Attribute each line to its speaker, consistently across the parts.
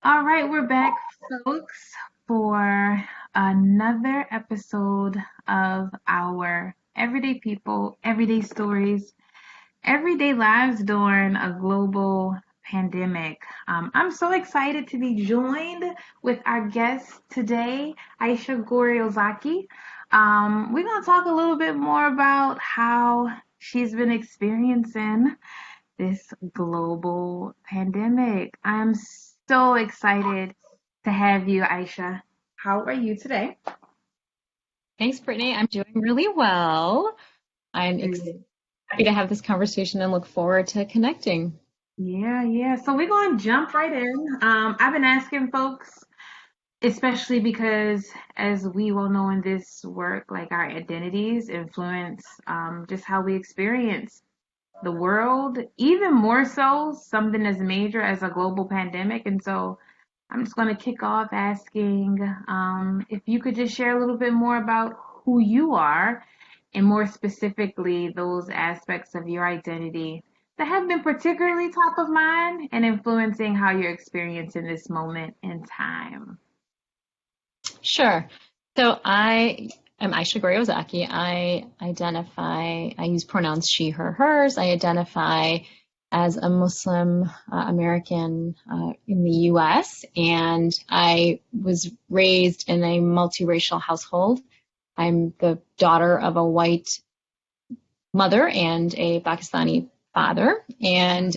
Speaker 1: All right, we're back, folks, for another episode of our Everyday People, Everyday Stories, Everyday Lives during a global pandemic. I'm so excited to be joined with our guest today, Aisha Goriozaki. We're going to talk a little bit more about how she's been experiencing this global pandemic. I am so excited to have you, Aisha. How are you today?
Speaker 2: Thanks, Brittany. I'm doing really well.
Speaker 1: Good.
Speaker 2: Happy to have this conversation and look forward to connecting.
Speaker 1: Yeah. So we're going to jump right in. I've been asking folks, especially because as we well know in this work, like our identities influence just how we experience the world, even more so something as major as a global pandemic. And so I'm just going to kick off asking if you could just share a little bit more about who you are and more specifically those aspects of your identity that have been particularly top of mind and influencing how you're experiencing this moment in time.
Speaker 2: Sure. So I am Aisha Goriozaki. I use pronouns she, her, hers. I identify as a Muslim American in the US, and I was raised in a multiracial household. I'm the daughter of a white mother and a Pakistani father. And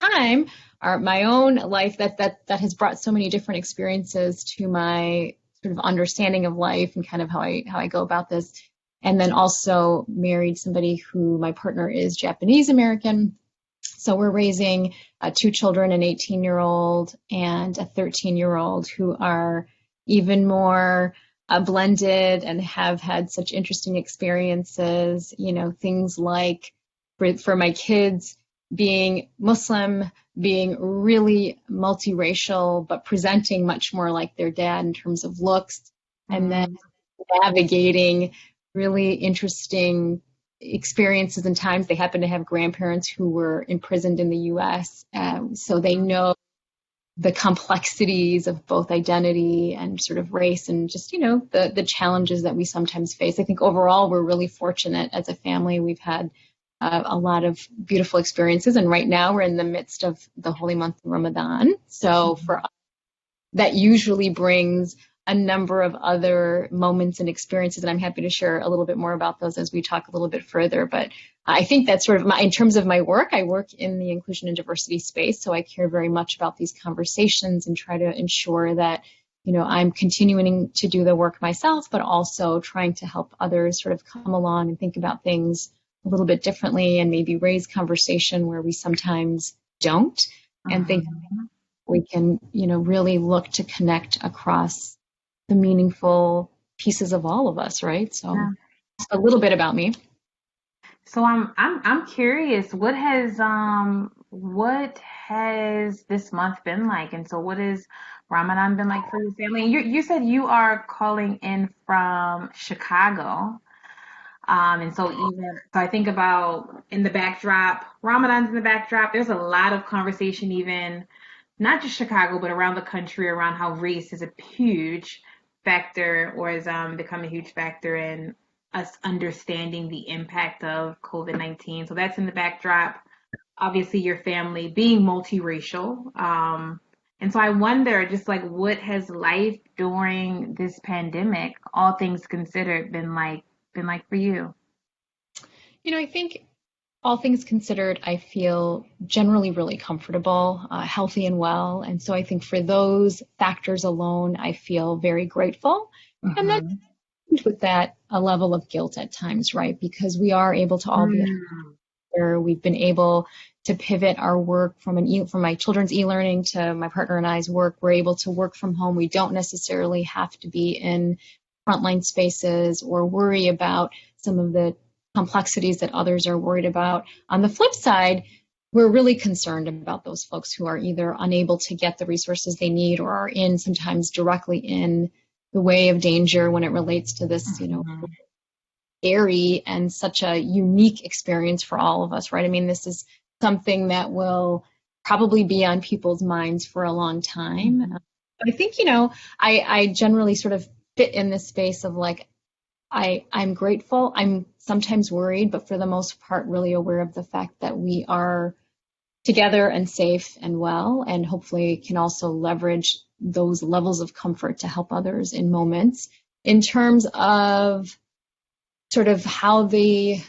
Speaker 2: time my own life that has brought so many different experiences to my sort of understanding of life and kind of how I go about this. And then also married somebody who my partner is Japanese American. So we're raising two children, an 18-year-old and a 13-year-old, who are even more blended and have had such interesting experiences. Things like for my kids being Muslim, being really multiracial, but presenting much more like their dad in terms of looks, and then
Speaker 1: Mm,
Speaker 2: navigating really interesting experiences and times. They happen to have grandparents who were imprisoned in the US, so they know the complexities of both identity and sort of race and just, the challenges that we sometimes face. I think overall we're really fortunate as a family. We've had a lot of beautiful experiences, and right now we're in the midst of the holy month of Ramadan. So for us, that usually brings a number of other moments and experiences, and I'm happy to share a little bit more about those as we talk a little bit further. But I think that's sort of in terms of my work, I work in the inclusion and diversity space, so I care very much about these conversations and try to ensure that, I'm continuing to do the work myself, but also trying to help others sort of come along and think about things a little bit differently and maybe raise conversation where we sometimes don't, and think
Speaker 1: mhm.
Speaker 2: we can, really look to connect across the meaningful pieces of all of us, right? So
Speaker 1: Yeah.
Speaker 2: just a little bit about me.
Speaker 1: So I'm curious, what has this month been like? And so what has Ramadan been like for your family? And you said you are calling in from Chicago. And so I think about in the backdrop, Ramadan's in the backdrop. There's a lot of conversation, even not just Chicago, but around the country, around how race is a huge factor or has become a huge factor in us understanding the impact of COVID-19. So that's in the backdrop. Obviously, your family being multiracial. And so I wonder, just like, what has life during this pandemic, all things considered, been like for you?
Speaker 2: I think all things considered, I feel generally really comfortable, healthy, and well. And so I think for those factors alone, I feel very grateful. And then
Speaker 1: Mm-hmm.
Speaker 2: with that, a level of guilt at times, right? Because we are able to all be at
Speaker 1: Mm,
Speaker 2: home. We've been able to pivot our work from my children's e-learning to my partner and I's work. We're able to work from home. We don't necessarily have to be in frontline spaces or worry about some of the complexities that others are worried about. On the flip side, we're really concerned about those folks who are either unable to get the resources they need or are sometimes directly in the way of danger when it relates to this,
Speaker 1: mhm.
Speaker 2: scary and such a unique experience for all of us, right? I mean, this is something that will probably be on people's minds for a long time.
Speaker 1: Mhm.
Speaker 2: But I think, I generally sort of fit in this space of like, I'm grateful. I'm sometimes worried, but for the most part, really aware of the fact that we are together and safe and well, and hopefully can also leverage those levels of comfort to help others in moments. In terms of sort of how the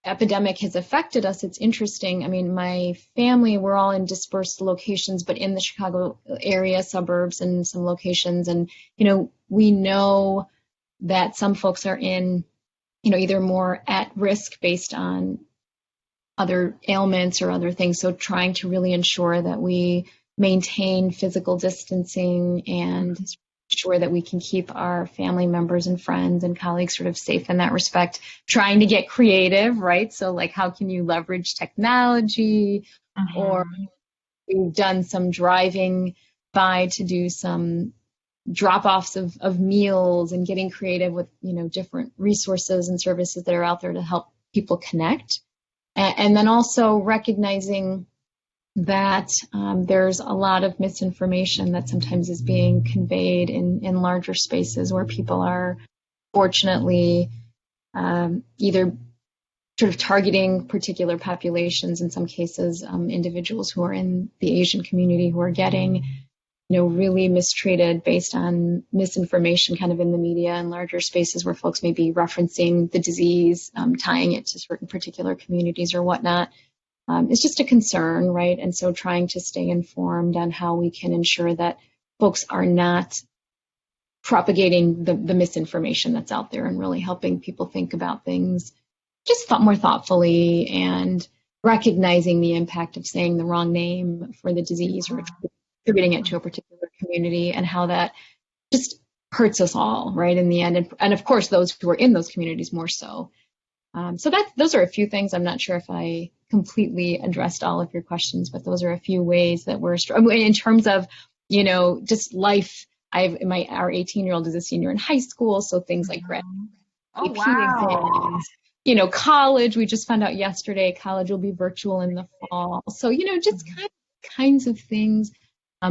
Speaker 2: epidemic has affected us, it's interesting. I mean, my family, we're all in dispersed locations, but in the Chicago area, suburbs, and some locations. And, we know that some folks are in, either more at risk based on other ailments or other things. So trying to really ensure that we maintain physical distancing and sure that we can keep our family members and friends and colleagues sort of safe in that respect, trying to get creative, right? So like, how can you leverage technology? Or
Speaker 1: Mhm.
Speaker 2: we've done some driving by to do some drop-offs of meals and getting creative with, different resources and services that are out there to help people connect. And then also recognizing that there's a lot of misinformation that sometimes is being conveyed in larger spaces where people are fortunately either sort of targeting particular populations, in some cases, individuals who are in the Asian community who are getting, really mistreated based on misinformation kind of in the media and larger spaces where folks may be referencing the disease, tying it to certain particular communities or whatnot. It's just a concern, right? And so trying to stay informed on how we can ensure that folks are not propagating the misinformation that's out there and really helping people think about things just more thoughtfully and recognizing the impact of saying the wrong name for the disease or attributing it to a particular community and how that just hurts us all, right, in the end. And of course, those who are in those communities more so. So those are a few things. I'm not sure if I completely addressed all of your questions, but those are a few ways that we're in terms of, just life. Our 18-year-old is a senior in high school, so things like grad
Speaker 1: Mhm. Oh,
Speaker 2: AP
Speaker 1: wow.
Speaker 2: exams, college. We just found out yesterday college will be virtual in the fall. So, just kinds of things,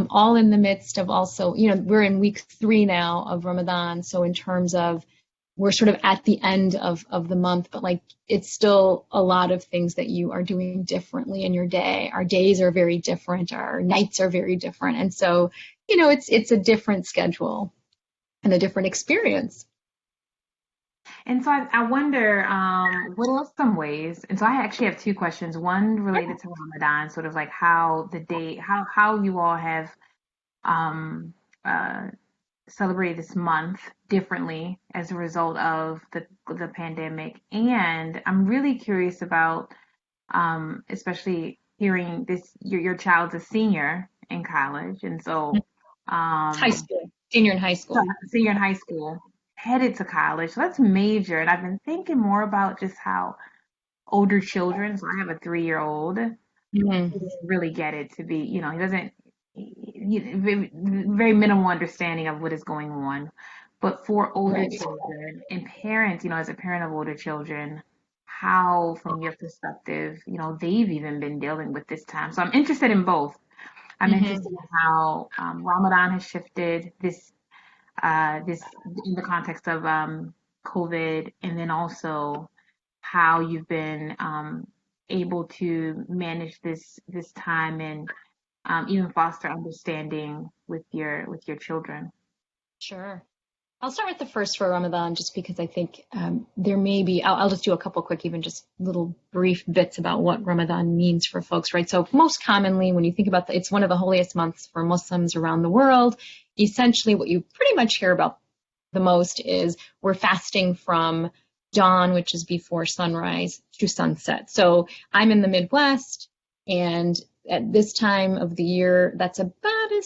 Speaker 2: all in the midst of also, we're in week 3 now of Ramadan. So in terms of we're sort of at the end of the month, but like it's still a lot of things that you are doing differently in your day. Our days are very different. Our nights are very different. And so, it's a different schedule and a different experience.
Speaker 1: And so I wonder, what are some ways? And so I actually have two questions. One related to Ramadan, sort of like how the day, how you all have um, uh, celebrated this month differently as a result of the pandemic. And I'm really curious about, especially hearing this, your child's a senior in college, and so
Speaker 2: High
Speaker 1: um,
Speaker 2: school, senior in high school.
Speaker 1: senior in high school, headed to college. So that's major. And I've been thinking more about just how older children, so I have a 3-year-old,
Speaker 2: Mhm.
Speaker 1: he doesn't really get it to be, he doesn't, very, very minimal understanding of what is going on. But for older
Speaker 2: Right.
Speaker 1: children and parents, as a parent of older children, how, from your perspective, they've even been dealing with this time. So I'm interested in both. I'm
Speaker 2: Hmm.
Speaker 1: interested in how Ramadan has shifted this in the context of COVID, and then also how you've been able to manage this time and even foster understanding with your children.
Speaker 2: Sure. I'll start with the first for Ramadan, just because I think there may be, I'll just do a couple quick, even just little brief bits about what Ramadan means for folks, right? So most commonly, when you think about it's one of the holiest months for Muslims around the world. Essentially, what you pretty much hear about the most is we're fasting from dawn, which is before sunrise, to sunset. So I'm in the Midwest, and at this time of the year, that's about a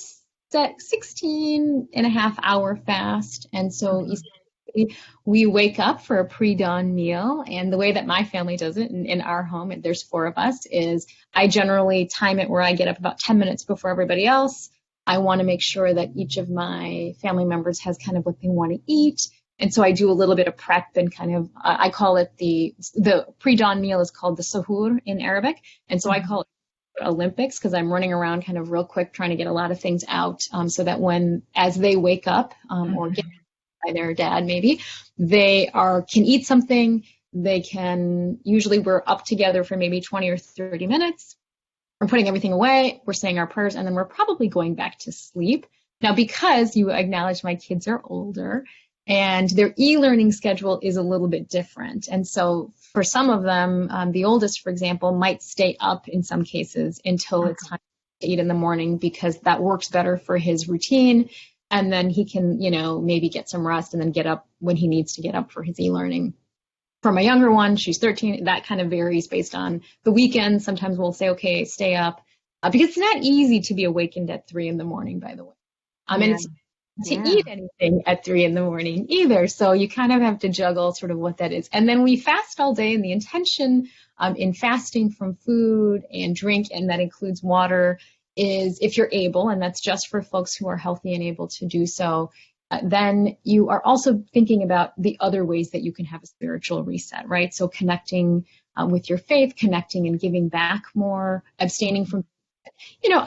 Speaker 2: 16 and a half hour fast. And so
Speaker 1: Mhm.
Speaker 2: essentially, we wake up for a pre-dawn meal. And the way that my family does it in our home, and there's 4 of us, is I generally time it where I get up about 10 minutes before everybody else. I want to make sure that each of my family members has kind of what they want to eat. And so I do a little bit of prep and kind of, I call it the pre-dawn meal is called the sahur in Arabic. And so I call
Speaker 1: Mhm.
Speaker 2: it Olympics because I'm running around kind of real quick trying to get a lot of things out so that as they wake up or get by their dad maybe, can eat something. They can, usually we're up together for maybe 20 or 30 minutes. We're putting everything away, we're saying our prayers, and then we're probably going back to sleep. Now, because you acknowledge my kids are older and their e-learning schedule is a little bit different. And so for some of them, the oldest, for example, might stay up in some cases until it's time to eat in the morning because that works better for his routine. And then he can, maybe get some rest and then get up when he needs to get up for his e-learning. For my younger one, she's 13, that kind of varies based on the weekend. Sometimes we'll say, okay, stay up. Because it's not easy to be awakened at 3 in the morning, by the way. And it's to eat anything at 3 in the morning either. So you kind of have to juggle sort of what that is. And then we fast all day, and the intention in fasting from food and drink, and that includes water, is if you're able, and that's just for folks who are healthy and able to do so, then you are also thinking about the other ways that you can have a spiritual reset, right? So connecting with your faith, connecting and giving back more, abstaining from,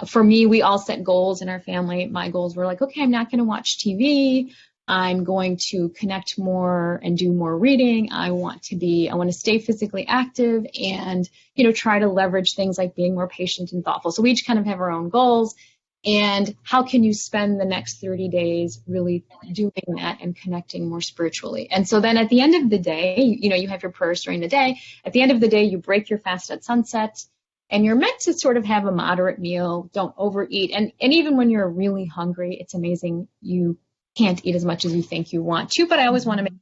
Speaker 2: for me, we all set goals in our family. My goals were like, okay, I'm not going to watch TV. I'm going to connect more and do more reading. I want to stay physically active and, try to leverage things like being more patient and thoughtful. So we each kind of have our own goals. And how can you spend the next 30 days really doing that and connecting more spiritually? And so then at the end of the day, you have your prayers during the day. At the end of the day, you break your fast at sunset, and you're meant to sort of have a moderate meal. Don't overeat. And even when you're really hungry, it's amazing. You can't eat as much as you think you want to, but I always want to make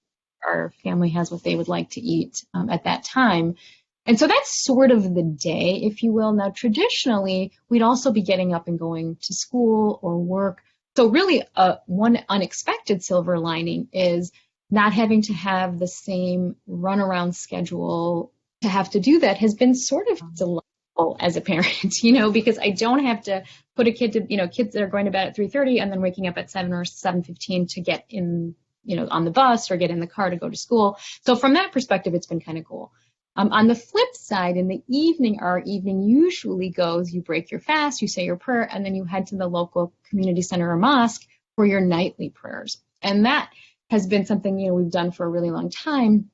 Speaker 2: sure our family has what they would like to eat at that time. And so that's sort of the day, if you will. Now, traditionally, we'd also be getting up and going to school or work. So really, one unexpected silver lining is not having to have the same runaround schedule. To have to do that has been sort of delightful as a parent, because I don't have to put a kid to, kids that are going to bed at 3:30 and then waking up at 7 or 7:15 to get in, on the bus or get in the car to go to school. So from that perspective, it's been kind of cool. On the flip side, in the evening, our evening usually goes, you break your fast, you say your prayer, and then you head to the local community center or mosque for your nightly prayers. And that has been something, we've done for a really long time.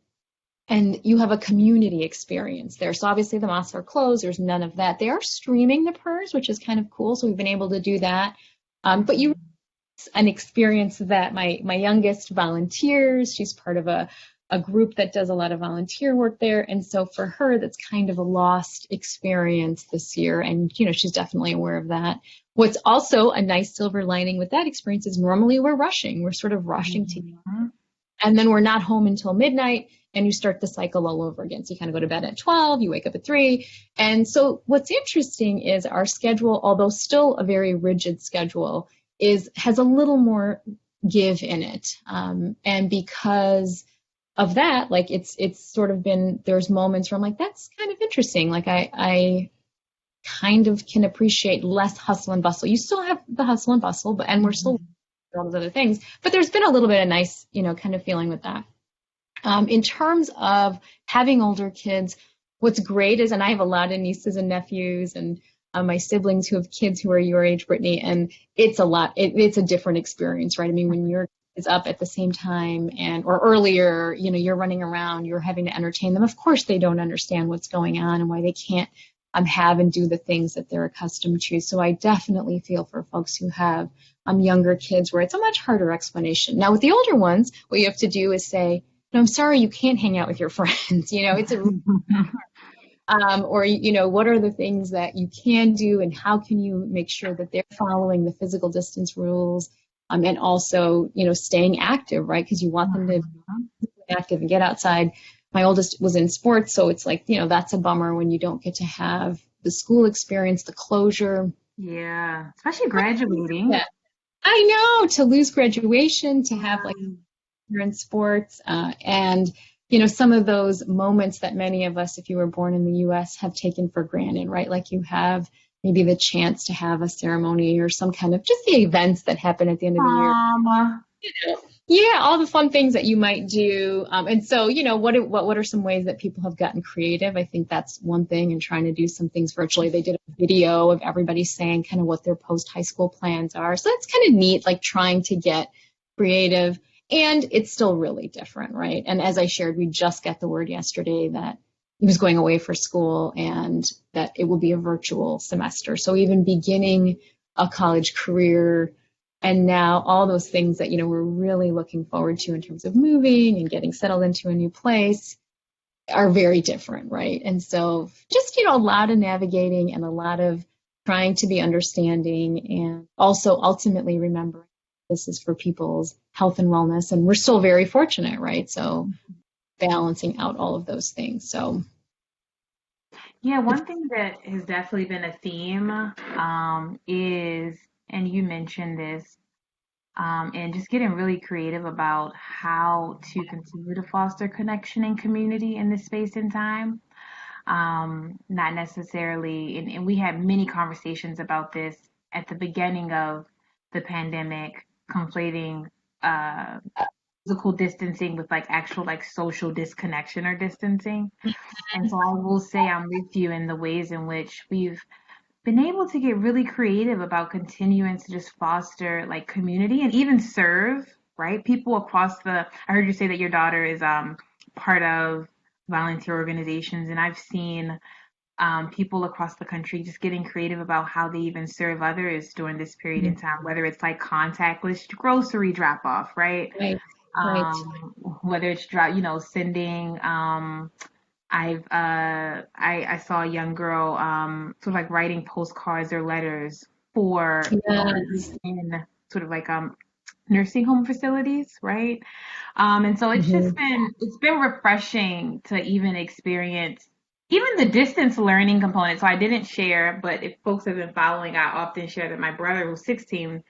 Speaker 2: And you have a community experience there. So obviously the mosques are closed. There's none of that. They are streaming the prayers, which is kind of cool. So we've been able to do that. But an experience that my youngest volunteers. She's part of a group that does a lot of volunteer work there. And so for her, that's kind of a lost experience this year. And, she's definitely aware of that. What's also a nice silver lining with that experience is normally we're rushing. We're sort of rushing together. And then we're not home until midnight, and you start the cycle all over again. So you kind of go to bed at 12, you wake up at 3. And so what's interesting is our schedule, although still a very rigid schedule, has a little more give in it. And because of that, like it's sort of been, there's moments where I'm like, that's kind of interesting. Like I kind of can appreciate less hustle and bustle. You still have the hustle and bustle, and we're still doing all those other things, but there's been a little bit of nice, kind of feeling with that. In terms of having older kids, what's great is, and I have a lot of nieces and nephews and my siblings who have kids who are your age, Brittany, and it's a lot. It's a different experience, right? I mean, when you're is up at the same time or earlier, you're running around, you're having to entertain them. Of course, they don't understand what's going on and why they can't have and do the things that they're accustomed to. So I definitely feel for folks who have younger kids where it's a much harder explanation. Now with the older ones, what you have to do is say, no, I'm sorry, you can't hang out with your friends. It's a or, what are the things that you can do and how can you make sure that they're following the physical distance rules? And also, staying active, right? Because you want them to be active and get outside. My oldest was in sports, so it's like, that's a bummer when you don't get to have the school experience, the closure.
Speaker 1: Yeah, especially graduating.
Speaker 2: Yeah. I know, to lose graduation, to have like you're in sports, and some of those moments that many of us, if you were born in the U.S., have taken for granted, right? Like you have maybe the chance to have a ceremony or some kind of just the events that happen at the end of the year. Yeah, all the fun things that you might do. And so, what are some ways that people have gotten creative? I think that's one thing, and trying to do some things virtually. They did a video of everybody saying kind of what their post high school plans are. So that's kind of neat, like trying to get creative. And it's still really different, right? And as I shared, we just got the word yesterday that he was going away for school and that it will be a virtual semester. So even beginning a college career, and now all those things that, we're really looking forward to in terms of moving and getting settled into a new place are very different, right? And so just, a lot of navigating and a lot of trying to be understanding, and also ultimately remembering this is for people's health and wellness. And we're still very fortunate, right? So balancing out all of those things. So
Speaker 1: Yeah, one thing that has definitely been a theme is, and you mentioned this, and just getting really creative about how to continue to foster connection and community in this space and time. Not necessarily, and we had many conversations about this at the beginning of the pandemic, conflating uh, physical distancing with like actual like social disconnection or distancing. And so I will say I'm with you in the ways in which we've been able to get really creative about continuing to just foster like community and even serve, right? People across I heard you say that your daughter is part of volunteer organizations, and I've seen people across the country just getting creative about how they even serve others during this period in time, whether it's like contactless grocery drop off, right?
Speaker 2: right, right.
Speaker 1: Whether it's sending I saw a young girl sort of like writing postcards or letters for
Speaker 2: Yes.
Speaker 1: in sort of like nursing home facilities, right? And so
Speaker 2: Mhm.
Speaker 1: it's been refreshing to even experience even the distance learning component. So I didn't share, but if folks have been following, I often share that my brother, who's 16,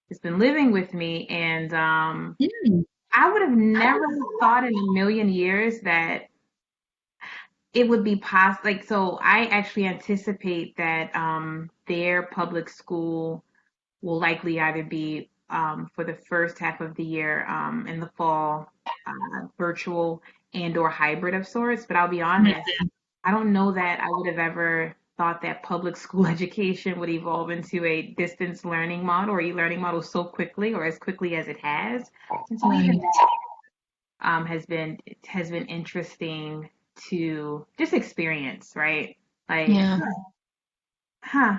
Speaker 1: has been living with me, and
Speaker 2: Mm.
Speaker 1: I would have never thought in a million years that it would be possible. Like, so I actually anticipate that their public school will likely either be for the first half of the year in the fall, virtual and or hybrid of sorts. But I'll be honest, I don't know that I would have ever thought that public school education would evolve into a distance learning model or e-learning model so quickly or as quickly as it has. And so even
Speaker 2: Right.
Speaker 1: that has been interesting to just experience, right? Like,
Speaker 2: Yeah.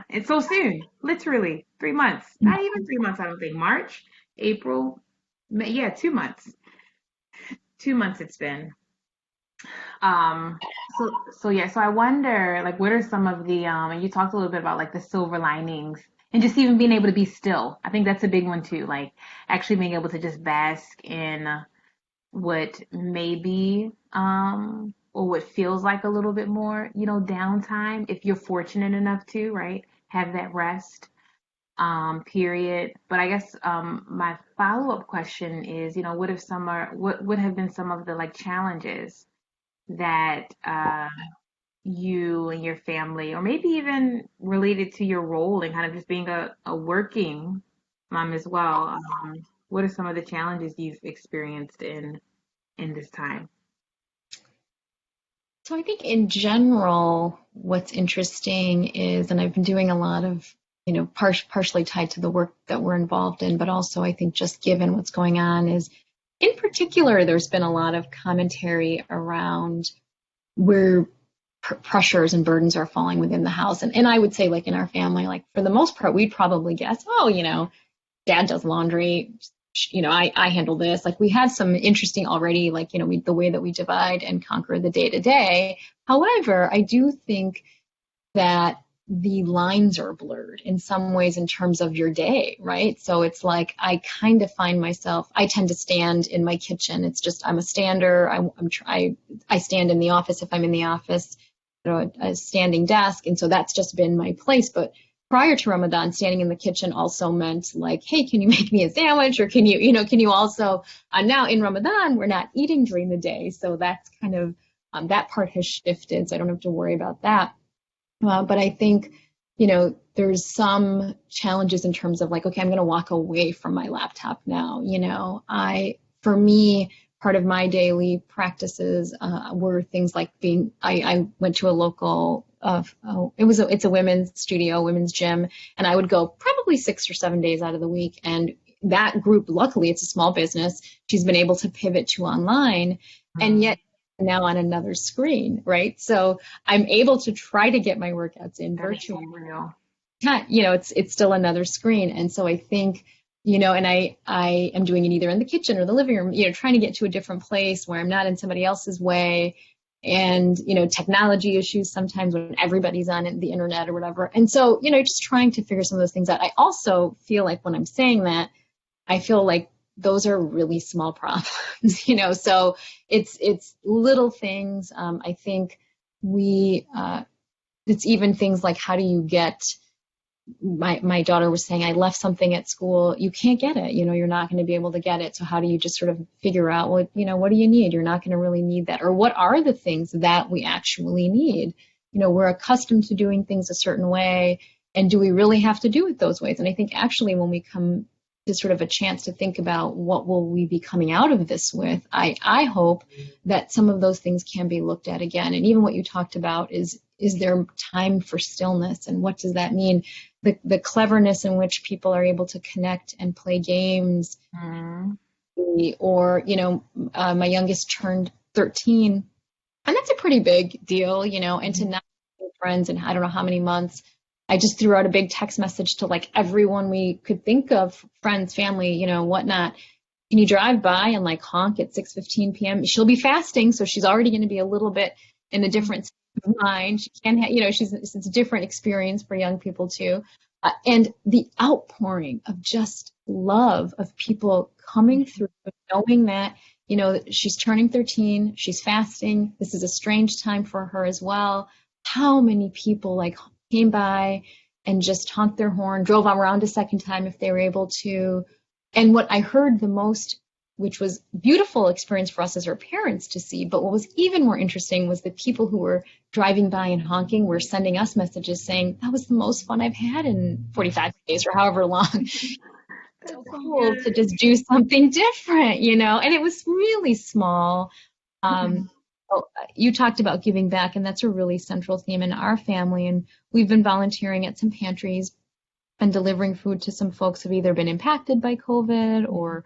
Speaker 1: it's so soon, literally 3 months, not even 3 months, I don't think. March, April, May, yeah, 2 months. 2 months it's been. Um, so yeah, so I wonder, like, what are some of the, and you talked a little bit about like the silver linings and just even being able to be still. I think that's a big one too, like actually being able to just bask in what maybe or what feels like a little bit more, downtime if you're fortunate enough to, right? Have that rest period. But I guess my follow-up question is, what would have been some of the like challenges that you and your family, or maybe even related to your role and kind of just being a working mom as well. What are some of the challenges you've experienced in this time?
Speaker 2: So I think in general, what's interesting is, and I've been doing a lot of, partially tied to the work that we're involved in, but also I think just given what's going on is, in particular, there's been a lot of commentary around where pressures and burdens are falling within the house. And I would say, like in our family, like for the most part, we'd probably guess, oh, dad does laundry, I handle this. Like we have some interesting already, like, the way that we divide and conquer the day to day. However, I do think that the lines are blurred in some ways in terms of your day, right? So it's like I kind of find myself, I tend to stand in my kitchen. It's just I'm a stander. I stand in the office if I'm in the office, a standing desk, and so that's just been my place. But prior to Ramadan, standing in the kitchen also meant like, hey, can you make me a sandwich, or can you also? Now in Ramadan, we're not eating during the day, so that's kind of that part has shifted, so I don't have to worry about that. But I think there's some challenges in terms of like, okay, I'm going to walk away from my laptop now. For me, part of my daily practices were things like I went to a local, it's a women's studio, women's gym, and I would go probably 6 or 7 days out of the week. And that group, luckily, it's a small business. She's been able to pivot to online, and yet now on another screen, right? So I'm able to try to get my workouts in virtually. It's still another screen. And so I think, and I am doing it either in the kitchen or the living room, trying to get to a different place where I'm not in somebody else's way. And, technology issues sometimes when everybody's on the internet or whatever. And so, just trying to figure some of those things out. I also feel like when I'm saying that, I feel like those are really small problems, so it's little things. I think it's even things like, how do you get, my daughter was saying, I left something at school, you can't get it, you're not going to be able to get it. So how do you just sort of figure out, well, what do you need? You're not going to really need that. Or what are the things that we actually need? We're accustomed to doing things a certain way. And do we really have to do it those ways? And I think actually when we come to sort of a chance to think about what will we be coming out of this with, I hope that some of those things can be looked at again. And even what you talked about is there time for stillness, and what does that mean? The cleverness in which people are able to connect and play games. Or, my youngest turned 13, and that's a pretty big deal, and to not have friends in I don't know how many months. I just threw out a big text message to like everyone we could think of, friends, family, whatnot. Can you drive by and like honk at 6:15 p.m.? She'll be fasting, so she's already going to be a little bit in a different state of mind. She can't have, it's a different experience for young people too. And the outpouring of just love of people coming through, knowing that, she's turning 13, she's fasting. This is a strange time for her as well. How many people like came by and just honked their horn, drove around a second time if they were able to. And what I heard the most, which was beautiful experience for us as her parents to see, but what was even more interesting was the people who were driving by and honking were sending us messages saying, that was the most fun I've had in 45 days or however long. So cool to just do something different, and it was really small. You talked about giving back, and that's a really central theme in our family. And we've been volunteering at some pantries and delivering food to some folks who've either been impacted by COVID or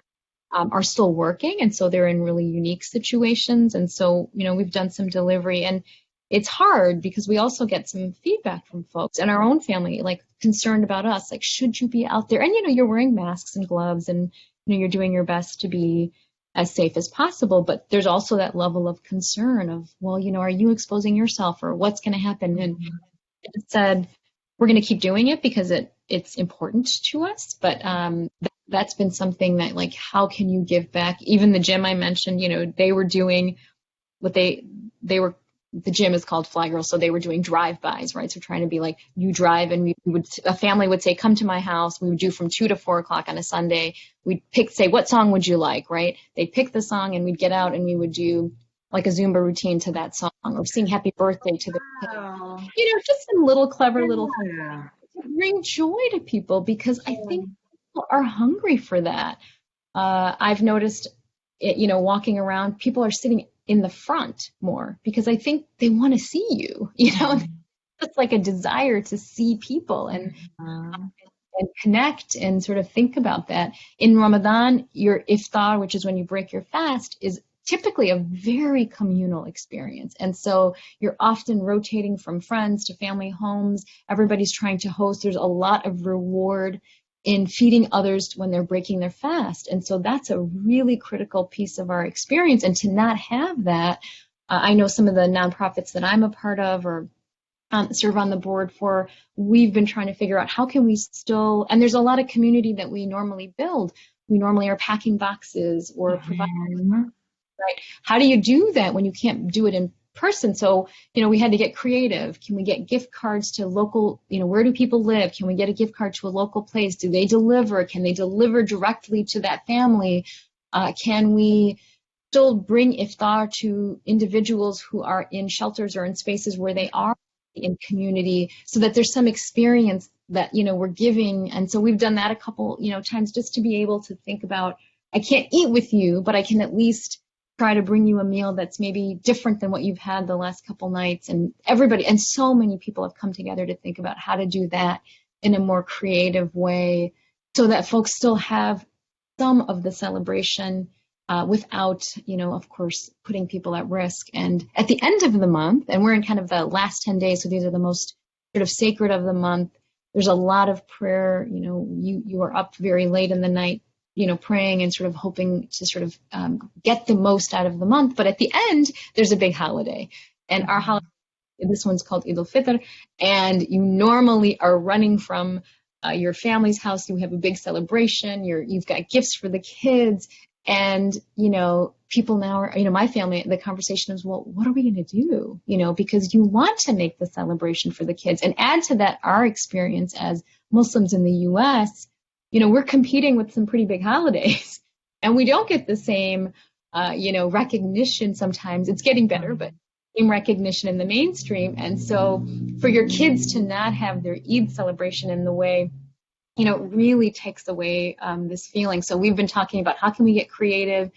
Speaker 2: are still working. And so they're in really unique situations. And so, we've done some delivery, and it's hard because we also get some feedback from folks in our own family, like concerned about us, like, should you be out there? And, you're wearing masks and gloves, and, you're doing your best to be as safe as possible, but there's also that level of concern of, well, are you exposing yourself, or what's going to happen? And it said, we're going to keep doing it because it's important to us. But that's been something that, like, how can you give back? Even the gym I mentioned, they were doing what they were, the gym is called Fly Girl, so they were doing drive-bys, right? So trying to be like, you drive, and a family would say, come to my house. We would do from 2 to 4 o'clock on a Sunday. We'd say, what song would you like, right? They'd pick the song, and we'd get out and we would do like a Zumba routine to that song, or sing happy birthday to the kid. Just some little clever little things to bring joy to people, because I think people are hungry for that. I've noticed it, walking around, people are sitting in the front more because I think they want to see you, it's like a desire to see people and connect and sort of think about that. In Ramadan, your iftar, which is when you break your fast, is typically a very communal experience. And so you're often rotating from friends to family homes. Everybody's trying to host. There's a lot of reward in feeding others when they're breaking their fast. And so that's a really critical piece of our experience. And to not have that, I know some of the nonprofits that I'm a part of or serve on the board for, we've been trying to figure out how can we still, and there's a lot of community that we normally build. We normally are packing boxes or providing, right? How do you do that when you can't do it in person? So, we had to get creative. Can we get gift cards to local, where do people live? Can we get a gift card to a local place? Do they deliver? Can they deliver directly to that family? Can we still bring iftar to individuals who are in shelters or in spaces where they are in community, so that there's some experience that, we're giving. And so we've done that a couple, times, just to be able to think about, I can't eat with you, but I can at least try to bring you a meal that's maybe different than what you've had the last couple nights. And everybody, and so many people have come together to think about how to do that in a more creative way, so that folks still have some of the celebration, without, of course, putting people at risk. And at the end of the month, and we're in kind of the last 10 days, so these are the most sort of sacred of the month, there's a lot of prayer. You are up very late in the night, praying and sort of hoping to sort of get the most out of the month. But at the end, there's a big holiday. And our holiday, this one's called Eid al-Fitr, and you normally are running from your family's house. You have a big celebration. You've got gifts for the kids. And, people now are, my family, the conversation is, well, what are we going to do? Because you want to make the celebration for the kids. And add to that our experience as Muslims in the US, we're competing with some pretty big holidays, and we don't get the same, recognition sometimes. It's getting better, but same recognition in the mainstream. And so for your kids to not have their Eid celebration in the way, really takes away this feeling. So we've been talking about, how can we get creative?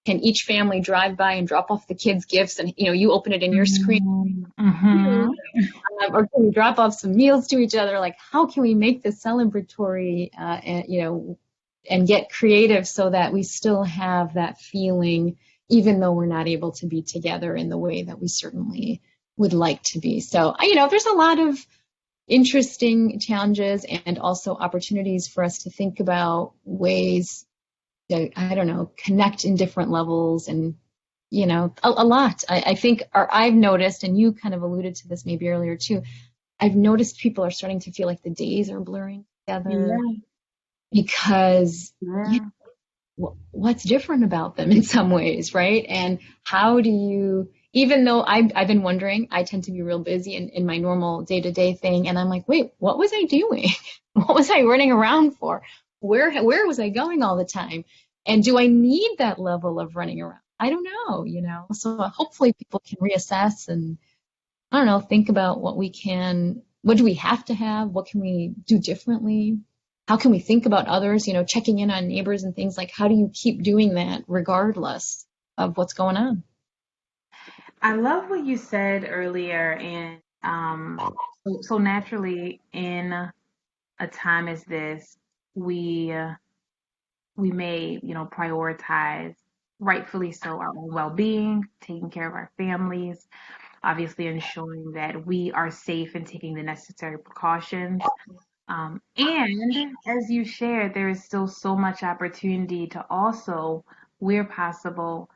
Speaker 2: Can each family drive by and drop off the kids' gifts, and you open it in your screen? Or can we drop off some meals to each other? Like, how can we make this celebratory, and get creative, so that we still have that feeling, even though we're not able to be together in the way that we certainly would like to be. So, there's a lot of interesting challenges and also opportunities for us to think about ways to, connect in different levels. And, a lot. I think, or I've noticed, and you kind of alluded to this maybe earlier too, I've noticed people are starting to feel like the days are blurring together, because what's different about them in some ways, right? And how do you, even though I've been wondering, I tend to be real busy in my normal day-to-day thing, and I'm like, wait, what was I doing? What was I running around for? Where was I going all the time? And do I need that level of running around? I don't know, So hopefully people can reassess and, I don't know, think about what do we have to have? What can we do differently? How can we think about others, checking in on neighbors and things, like, how do you keep doing that regardless of what's going on?
Speaker 1: I love what you said earlier, and so naturally in a time as this, we may, prioritize, rightfully so, our own well-being, taking care of our families, obviously ensuring that we are safe and taking the necessary precautions. And as you shared, there is still so much opportunity to also, where possible,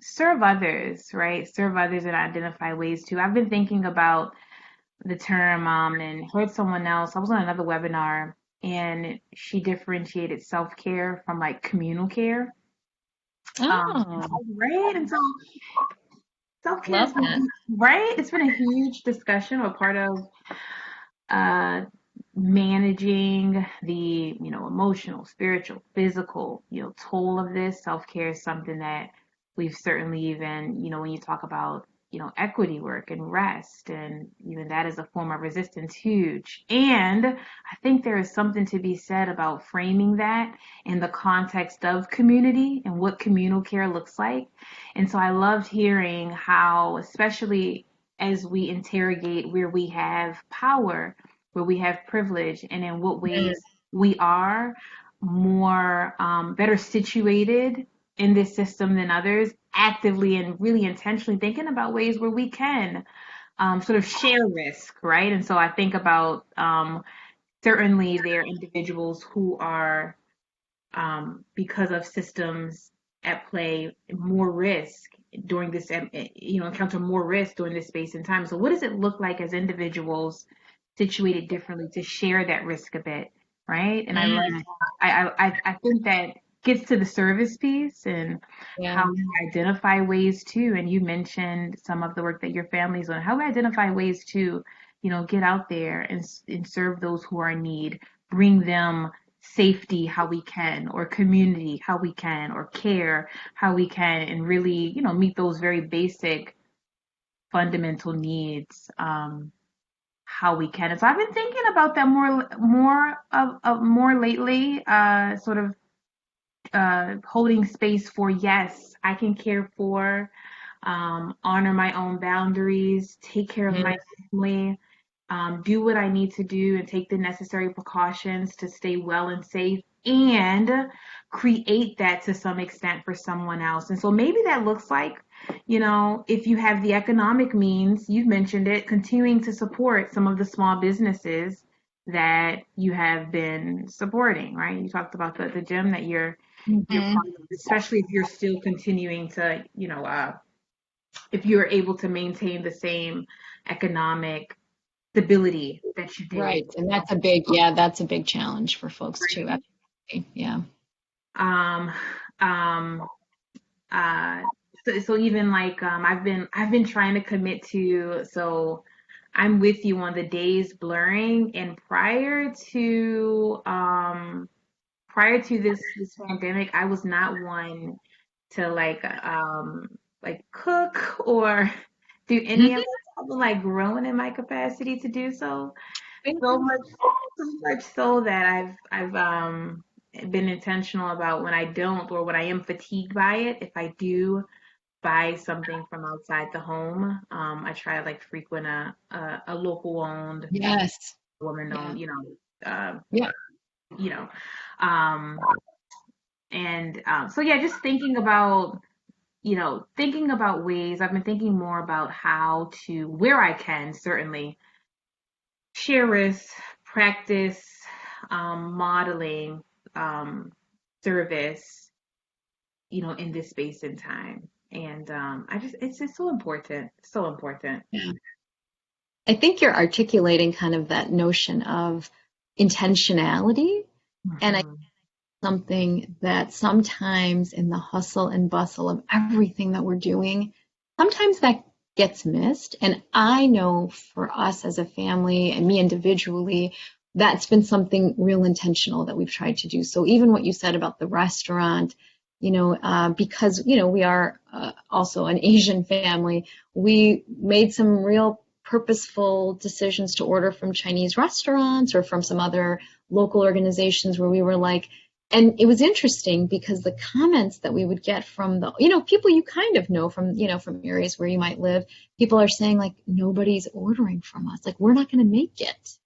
Speaker 1: serve others, right? Serve others and identify ways to. I've been thinking about the term, and heard someone else. I was on another webinar, and she differentiated self-care from like communal care.
Speaker 2: Oh,
Speaker 1: Right? And so self-care has
Speaker 2: love that.
Speaker 1: been, right? It's been a huge discussion or part of uh, managing the, emotional, spiritual, physical, toll of this. Self-care is something that we've certainly, even, when you talk about, equity work and rest, and even that is a form of resistance, huge. And I think there is something to be said about framing that in the context of community and what communal care looks like. And so I loved hearing how, especially as we interrogate where we have power, where we have privilege, and in what ways we are more, better situated in this system than others, actively and really intentionally thinking about ways where we can, sort of share risk, right? And so I think about, certainly there are individuals who are, because of systems at play, more risk during this, encounter more risk during this space and time. So what does it look like as individuals situated differently to share that risk a bit, right? And I love,
Speaker 2: Mm,
Speaker 1: I think that gets to the service piece and how
Speaker 2: yeah.
Speaker 1: we identify ways to, and you mentioned some of the work that your family's on, how we identify ways to, get out there and serve those who are in need, bring them safety how we can, or community how we can, or care how we can, and really, meet those very basic fundamental needs, how we can. And so I've been thinking about that more lately, sort of holding space for, yes, I can care for, honor my own boundaries, take care of my family, do what I need to do and take the necessary precautions to stay well and safe and create that to some extent for someone else. And so maybe that looks like, if you have the economic means, you've mentioned it, continuing to support some of the small businesses that you have been supporting, right? You talked about the gym that you're
Speaker 2: Mhm.
Speaker 1: part of, especially if you're still continuing to, if you're able to maintain the same economic stability that you did.
Speaker 2: Right. And that's a big challenge for folks too.
Speaker 1: Right.
Speaker 2: Absolutely. Yeah.
Speaker 1: Um, um, uh, so even like I've been trying to commit to, so I'm with you on the days blurring, and prior to this pandemic, I was not one to like cook or do any of
Speaker 2: Mhm.
Speaker 1: that. I've been like growing in my capacity to do so. So much so that I've been intentional about when I don't, or when I am fatigued by it, if I do buy something from outside the home, I try to like frequent a local owned,
Speaker 2: Yes.
Speaker 1: woman
Speaker 2: Yeah.
Speaker 1: owned, uh,
Speaker 2: Yeah.
Speaker 1: you know, um, and so yeah, just thinking about ways. I've been thinking more about how to, where I can, certainly share risk, practice, modeling, um, service, in this space and time. And it's just so important, so important.
Speaker 2: Yeah. I think you're articulating kind of that notion of intentionality. And I
Speaker 1: Mhm.
Speaker 2: something that sometimes in the hustle and bustle of everything that we're doing, sometimes that gets missed. And I know for us as a family and me individually, that's been something real intentional that we've tried to do. So even what you said about the restaurant, because we are also an Asian family, we made some real purposeful decisions to order from Chinese restaurants or from some other local organizations where we were like, and it was interesting because the comments that we would get from the people you kind of know from from areas where you might live, people are saying like nobody's ordering from us, like we're not going to make it.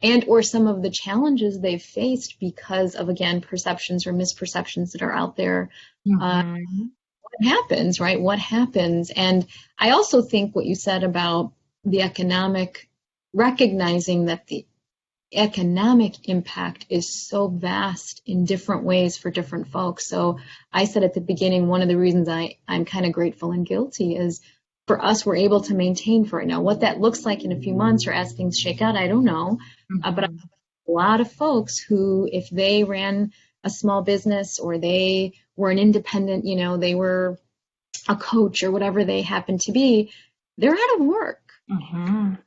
Speaker 2: And or some of the challenges they've faced because of, again, perceptions or misperceptions that are out there.
Speaker 1: Mhm.
Speaker 2: What happens, right? What happens? And I also think what you said about the economic, recognizing that the economic impact is so vast in different ways for different folks. So I said at the beginning, one of the reasons I'm kind of grateful and guilty is for us, we're able to maintain for it now. What that looks like in a few months or as things shake out, I don't know. But
Speaker 1: Mhm.
Speaker 2: a lot of folks who, if they ran a small business or they were an independent, they were a coach or whatever they happen to be, they're out of work,
Speaker 1: Mhm.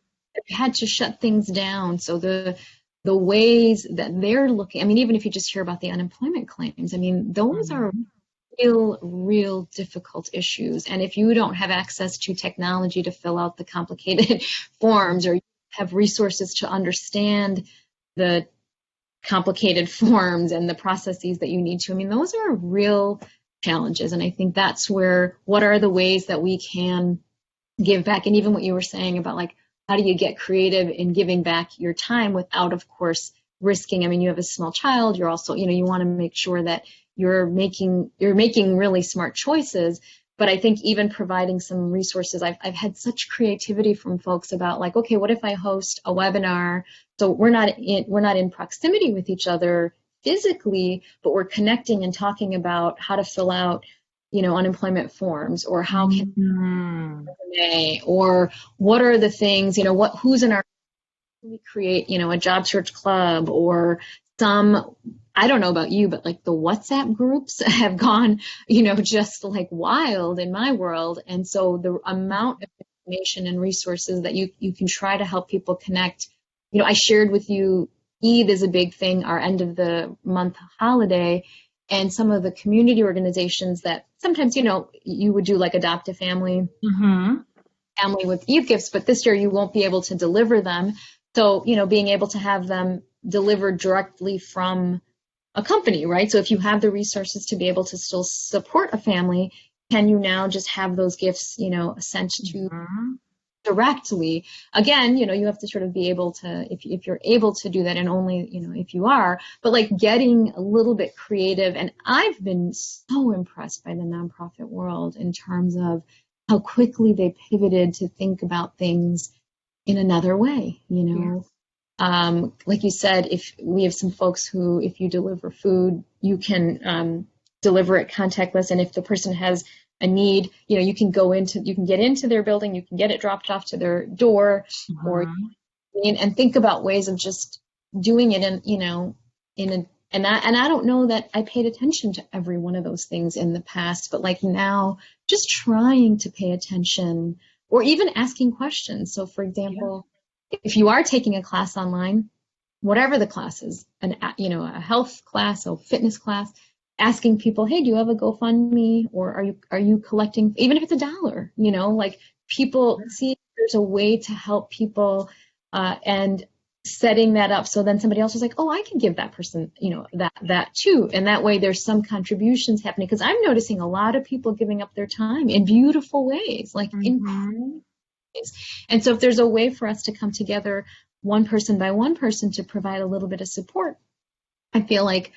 Speaker 2: had to shut things down. So the ways that they're looking, I mean, even if you just hear about the unemployment claims, I mean, those are
Speaker 1: Mhm.
Speaker 2: real difficult issues. And if you don't have access to technology to fill out the complicated forms, or you have resources to understand the complicated forms and the processes that you need to, I mean, those are real challenges. And I think that's where, what are the ways that we can give back? And even what you were saying about like, how do you get creative in giving back your time without, of course, risking? I mean, you have a small child. You're also, you want to make sure that you're making really smart choices. But I think even providing some resources, I've had such creativity from folks about like, okay, what if I host a webinar? So we're not in proximity with each other physically, but we're connecting and talking about how to fill out, unemployment forms, or how can
Speaker 1: Mhm.
Speaker 2: or what are the things, who's in our, we create, a job search club or some, I don't know about you, but like the WhatsApp groups have gone, just like wild in my world. And so the amount of information and resources that you can try to help people connect, I shared with you Eid is a big thing, our end of the month holiday, and some of the community organizations that sometimes, you would do like Adopt a Family,
Speaker 1: Mhm.
Speaker 2: family with youth gifts, but this year you won't be able to deliver them. So, being able to have them delivered directly from a company, right? So if you have the resources to be able to still support a family, can you now just have those gifts, sent to
Speaker 1: Mhm.
Speaker 2: directly? Again, you have to sort of be able to, if you're able to do that, and only, if you are, but like getting a little bit creative. And I've been so impressed by the nonprofit world in terms of how quickly they pivoted to think about things in another way,
Speaker 1: Yeah.
Speaker 2: like you said, if we have some folks who, if you deliver food, you can deliver it contactless, and if the person has a need, you can get into their building, you can get it dropped off to their door, or
Speaker 1: Mhm.
Speaker 2: and think about ways of just doing it in, in a and I don't know that I paid attention to every one of those things in the past, but like now, just trying to pay attention or even asking questions. So, for
Speaker 1: Yeah.
Speaker 2: example, if you are taking a class online, whatever the class is, a health class, a fitness class, asking people, hey, do you have a GoFundMe, or are you collecting, even if it's $1, like people see if there's a way to help people, and setting that up so then somebody else was like, oh, I can give that person, that too, and that way there's some contributions happening, because I'm noticing a lot of people giving up their time in beautiful ways, like in
Speaker 1: Mhm.
Speaker 2: ways. And so if there's a way for us to come together one person by one person to provide a little bit of support, I feel like,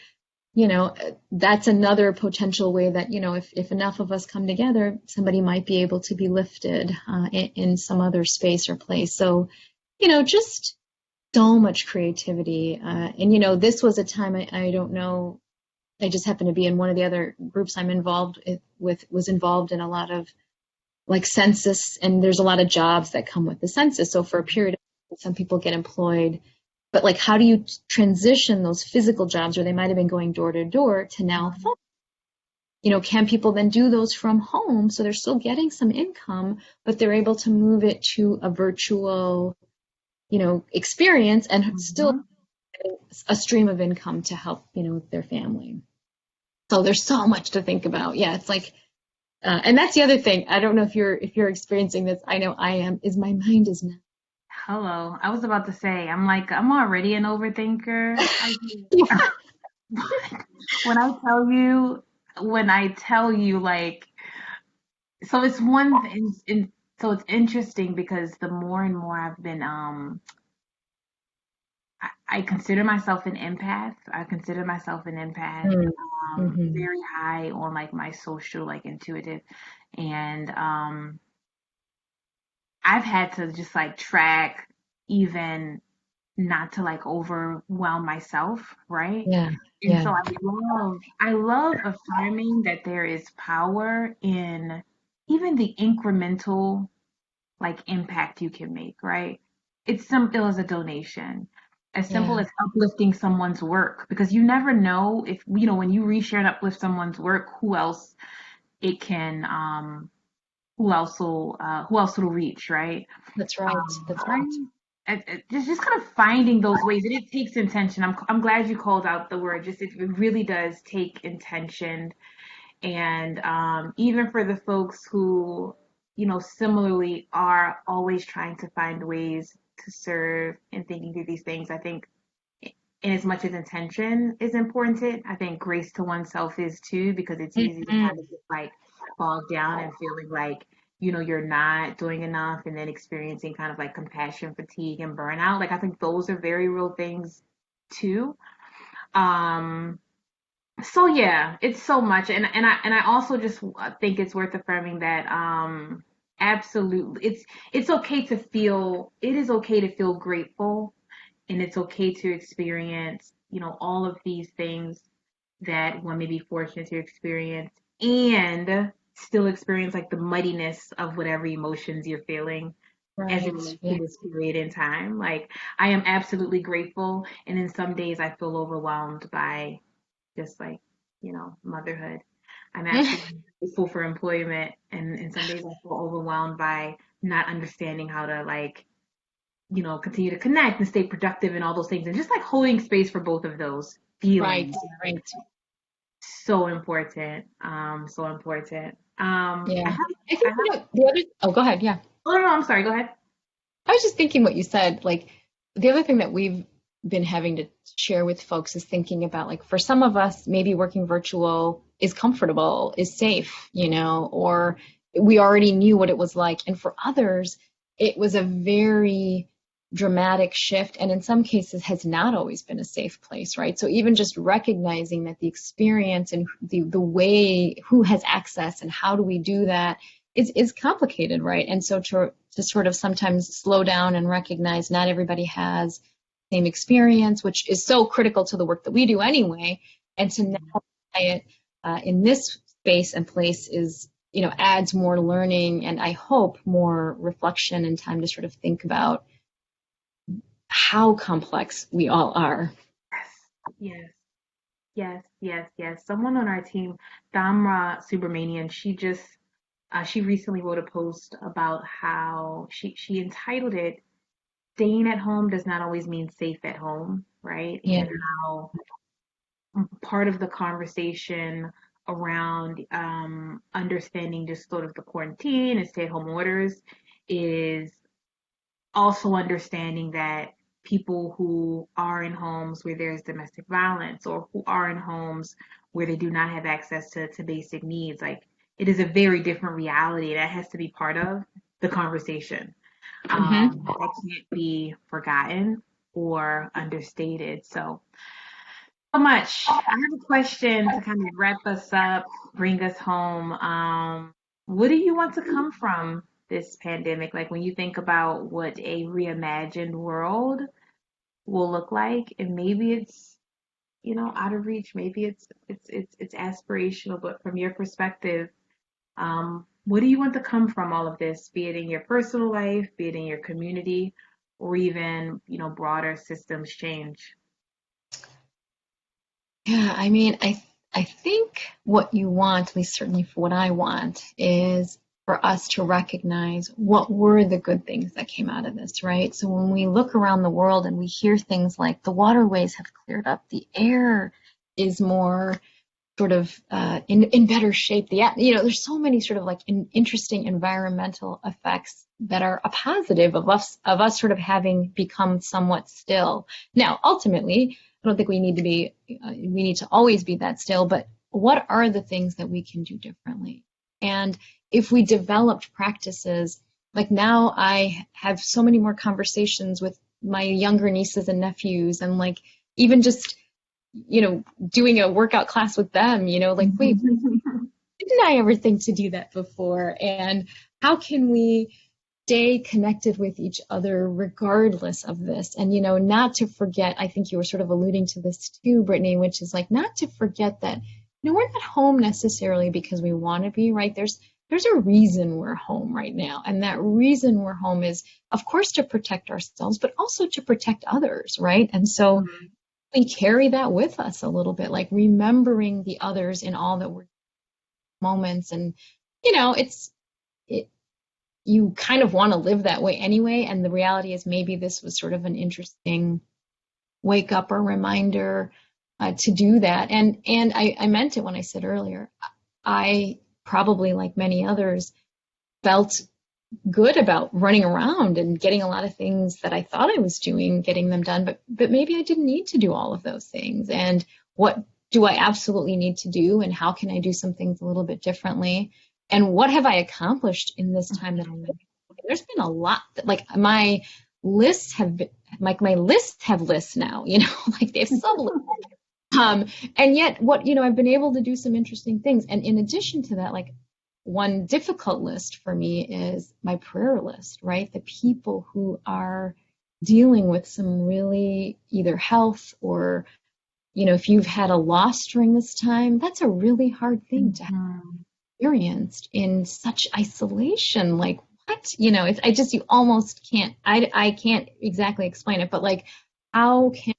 Speaker 2: that's another potential way that, if enough of us come together, somebody might be able to be lifted in some other space or place. So, just so much creativity. And, this was a time, I don't know, I just happened to be in one of the other groups I'm involved with, was involved in a lot of like census, and there's a lot of jobs that come with the census. So for a period of time, some people get employed, but like, how do you transition those physical jobs where they might have been going door to door to now phone? Can people then do those from home? So they're still getting some income, but they're able to move it to a virtual, experience, and still
Speaker 1: Mhm.
Speaker 2: a stream of income to help, their family. So there's so much to think about. Yeah, it's like, and that's the other thing. I don't know if you're experiencing this. I know I am. Is my mind is not.
Speaker 1: Hello. I was about to say, I'm like, I'm already an overthinker. When I tell you, when I tell you, like, so it's one so it's interesting because the more and more I've been, I consider myself an empath. I consider myself an empath,
Speaker 2: Mm-hmm.
Speaker 1: very high on like my social, like intuitive, and I've had to just like track even not to like overwhelm myself, right?
Speaker 2: Yeah,
Speaker 1: And
Speaker 2: yeah,
Speaker 1: so I love affirming that there is power in even the incremental like impact you can make, right? It's simple as a donation, as simple
Speaker 2: yeah.
Speaker 1: as uplifting someone's work, because you never know if, when you reshare and uplift someone's work, who else it can, who else it'll reach, right?
Speaker 2: That's right. That's right.
Speaker 1: I'm just kind of finding those ways, and it takes intention. I'm glad you called out the word. Just it really does take intention, and even for the folks who, similarly are always trying to find ways to serve and thinking through these things, I think in as much as intention is important, I think grace to oneself is too, because it's easy to
Speaker 2: Mhm.
Speaker 1: kind of just like bog down and feeling like, you're not doing enough, and then experiencing kind of like compassion fatigue and burnout. Like I think those are very real things too. Um, so yeah, it's so much, and I also just think it's worth affirming that absolutely it's okay to feel it is okay to feel grateful, and it's okay to experience, all of these things that one may be fortunate to experience, and still experience like the muddiness of whatever emotions you're feeling as it
Speaker 2: Right.
Speaker 1: relates to
Speaker 2: Yeah.
Speaker 1: this period in time. Like I am absolutely grateful, and then some days I feel overwhelmed by just like, motherhood. I'm absolutely grateful for employment, and some days I feel overwhelmed by not understanding how to like, continue to connect and stay productive and all those things, and just like holding space for both of those
Speaker 2: Right.
Speaker 1: feelings.
Speaker 2: Right.
Speaker 1: So important. So important.
Speaker 2: Yeah.
Speaker 1: I have,
Speaker 2: I
Speaker 1: I
Speaker 2: think
Speaker 1: have,
Speaker 2: the other. Oh, go ahead. Yeah.
Speaker 1: Oh, no, I'm sorry. Go ahead.
Speaker 2: I was just thinking what you said. Like the other thing that we've been having to share with folks is thinking about like for some of us, maybe working virtual is comfortable, is safe, or we already knew what it was like. And for others, it was a very dramatic shift, and in some cases has not always been a safe place, right? So even just recognizing that the experience and the way who has access and how do we do that is complicated, right? And so to sort of sometimes slow down and recognize not everybody has the same experience, which is so critical to the work that we do anyway, and to now apply it in this space and place is, adds more learning and I hope more reflection and time to sort of think about how complex we all are.
Speaker 1: Yes, yes, yes, yes. Someone on our team, Damra Subramanian, she recently wrote a post about how she entitled it "Staying at Home Does Not Always Mean Safe at Home," right?
Speaker 2: Yeah.
Speaker 1: And how part of the conversation around understanding just sort of the quarantine and stay-at-home orders is also understanding that people who are in homes where there's domestic violence or who are in homes where they do not have access to basic needs, like it is a very different reality that has to be part of the conversation.
Speaker 2: Mm-hmm.
Speaker 1: That can't be forgotten or understated. So much. I have a question to kind of wrap us up, bring us home. What do you want to come from this pandemic? Like when you think about what a reimagined world will look like, and maybe it's, out of reach, maybe it's aspirational, but from your perspective, what do you want to come from all of this, be it in your personal life, be it in your community, or even, broader systems change?
Speaker 2: Yeah, I mean, I think what you want, at least certainly for what I want, is for us to recognize what were the good things that came out of this, right? So when we look around the world and we hear things like the waterways have cleared up, the air is more sort of in better shape. There's so many sort of like interesting environmental effects that are a positive of us sort of having become somewhat still. Now, ultimately, I don't think we need to always be that still, but what are the things that we can do differently? And if we developed practices, like now I have so many more conversations with my younger nieces and nephews, and like even just doing a workout class with them, like, wait, didn't I ever think to do that before? And how can we stay connected with each other regardless of this? And, not to forget, I think you were sort of alluding to this too, Brittany, which is like not to forget that, we're not home necessarily because we want to be, right? There's a reason we're home right now. And that reason we're home is, of course, to protect ourselves, but also to protect others, right? And so we carry that with us a little bit, like remembering the others in all that we're moments. And, it's, it, you kind of want to live that way anyway. And the reality is maybe this was sort of an interesting wake up or reminder to do that. And I meant it when I said earlier, I probably, like many others, felt good about running around and getting a lot of things that I thought I was doing, getting them done, but maybe I didn't need to do all of those things. And what do I absolutely need to do? And how can I do some things a little bit differently? And what have I accomplished in this time that I'm in? There's been a lot like my lists have been like my lists have lists now, like they have sub lists. And yet I've been able to do some interesting things. And in addition to that, like one difficult list for me is my prayer list, right? The people who are dealing with some really either health or, if you've had a loss during this time, that's a really hard thing to have experienced in such isolation. Like what? You almost can't, I can't exactly explain it, but like how can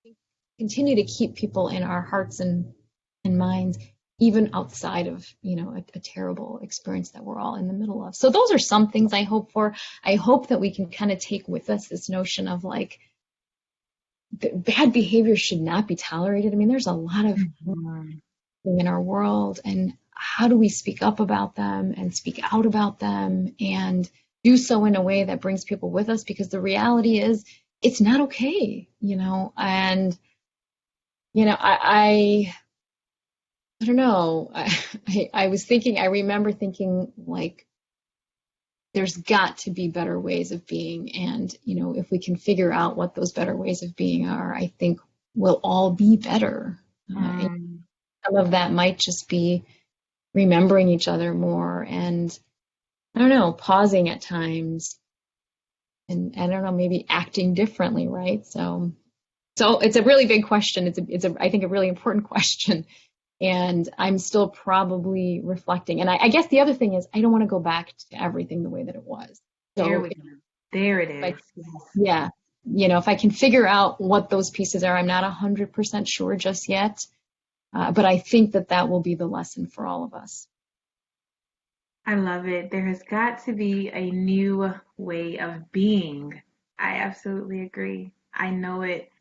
Speaker 2: we continue to keep people in our hearts and minds even outside of a terrible experience that we're all in the middle of. So those are some things I hope for. I hope that we can kind of take with us this notion of like bad behavior should not be tolerated. I mean, there's a lot of in our world, and how do we speak up about them and speak out about them and do so in a way that brings people with us, because the reality is it's not okay, and I don't know. I was thinking, I remember thinking, like, there's got to be better ways of being. And, if we can figure out what those better ways of being are, I think we'll all be better. And
Speaker 1: Mm.
Speaker 2: some of that might just be remembering each other more, and I don't know, pausing at times, and I don't know, maybe acting differently, right? So it's a really big question. I think a really important question. And I'm still probably reflecting. And I guess the other thing is I don't want to go back to everything the way that it was.
Speaker 1: There
Speaker 2: So
Speaker 1: we go. There it
Speaker 2: if I,
Speaker 1: is. Yes.
Speaker 2: yeah, if I can figure out what those pieces are, I'm not 100% sure just yet. But I think that will be the lesson for all of us.
Speaker 1: I love it. There has got to be a new way of being. I absolutely agree. I know it.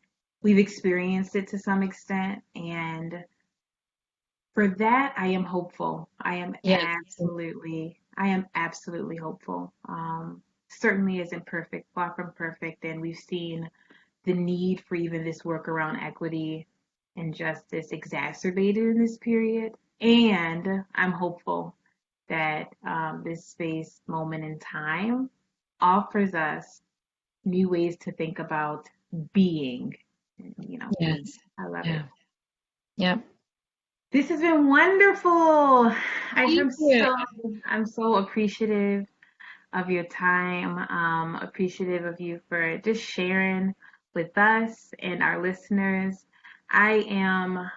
Speaker 1: We've experienced it to some extent, and for that, I am hopeful.
Speaker 2: Yeah.
Speaker 1: I am absolutely hopeful. Certainly isn't perfect, far from perfect, and we've seen the need for even this work around equity and justice exacerbated in this period. And I'm hopeful that this space, moment in time, offers us new ways to think about being, being.
Speaker 2: Yes.
Speaker 1: I love it.
Speaker 2: Yeah. Yeah.
Speaker 1: This has been wonderful. I
Speaker 2: Thank
Speaker 1: am
Speaker 2: you.
Speaker 1: I'm so appreciative of your time, appreciative of you for just sharing with us and our listeners. I am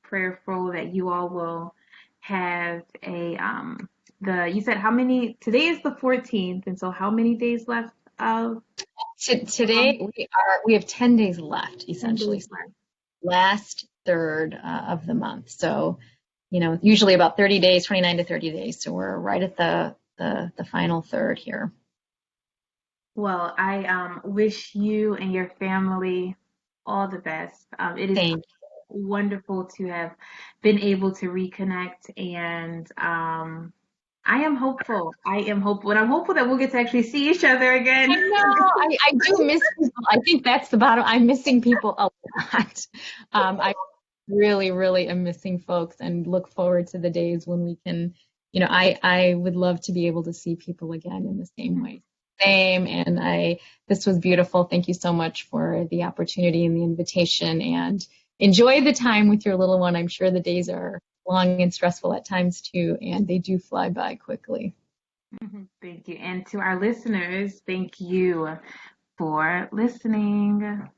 Speaker 1: prayerful that you all will have you said how many, today is the 14th, and so how many days left of,
Speaker 2: Today we have 10 days left,
Speaker 1: 10
Speaker 2: essentially.
Speaker 1: days left.
Speaker 2: Last third of the month. So, usually about 30 days, 29 to 30 days. So we're right at the final third here.
Speaker 1: Well, I wish you and your family all the best. It is
Speaker 2: Thank
Speaker 1: wonderful to have been able to reconnect, and I am hopeful. I am hopeful, and I'm hopeful that we'll get to actually see each other again.
Speaker 2: I know. I do miss people. I think that's the bottom. I'm missing people a lot. I really, really am missing folks, and look forward to the days when we can, I would love to be able to see people again in the same way. Same. And this was beautiful. Thank you so much for the opportunity and the invitation, and enjoy the time with your little one. I'm sure the days are long and stressful at times too, and they do fly by quickly.
Speaker 1: Thank you. And to our listeners, thank you for listening.